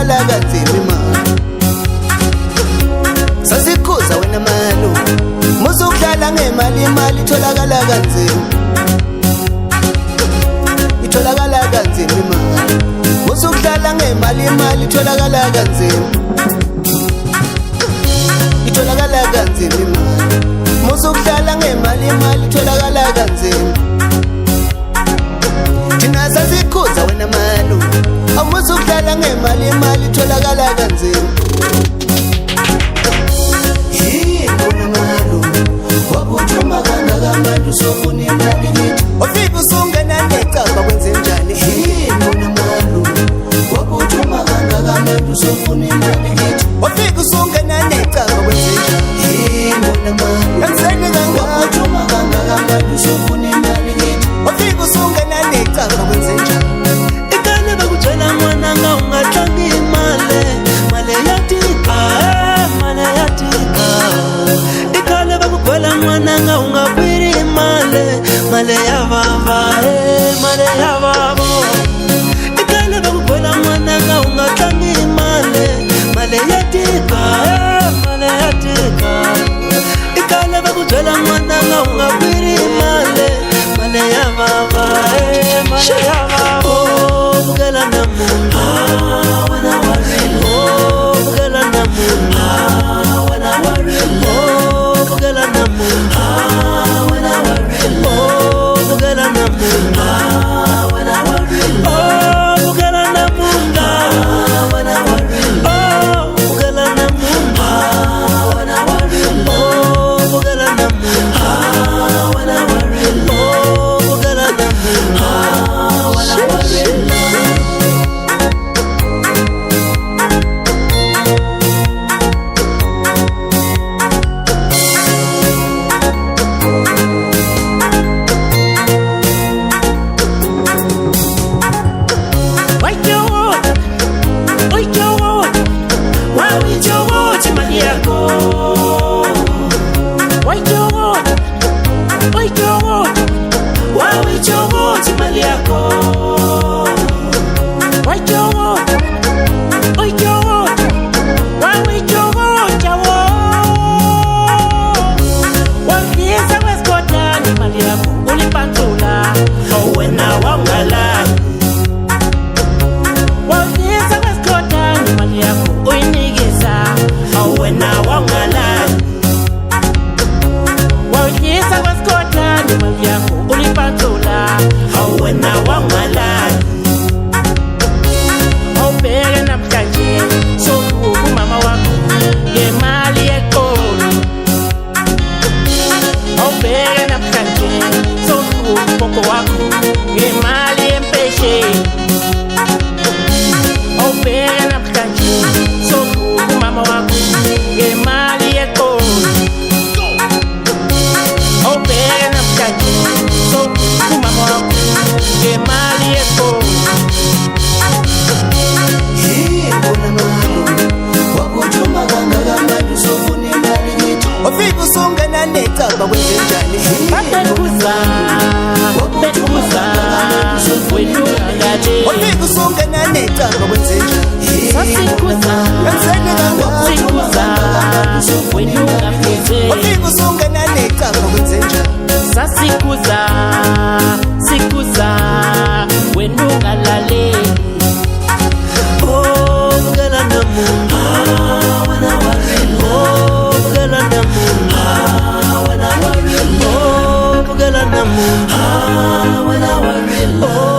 itholakala kanzima imali sasikhuza wena malu musukudlala ngemali imali itholakala kanzima itholakala kanzima imali musukudlala ngemali imali itholakala kanzima itholakala kanzima imali musukudlala ngemali imali itholakala kanzima thina sasikhuza wena malu musukudlala ngemali imali itholakala kanzima yini malu wabuthuma kangaka sofuna imali kithi ufika usungena necamba kwenze njani yini malu wabuthuma kangaka sofuna imali kithi ufika usungena necamba kwenze njani yini malu yenzeni kangaka wabuthuma kangaka sofuna imali kithi ufika usungena necamba kwenze njani ikane bakutshela mwana nga ungatlangi imali mali yatika mali yatika ikane bakugwela mwana nga ungapiri imali mali ya baba mali ya baba ikane bakugwela mwana nga ungatlangi imali mali yatika mali yatika ikane bakutshela mwana nga ungapiri imali mali ya baba mali ya baba bugala namuna wana warelo bugala namuna wana warelo bugala namuna wana warelo bugala namuna wana warelo bugala namuna wana warelo bugala namuna wana warelo bugala namuna wana warelo bugala namuna wana warelo Oh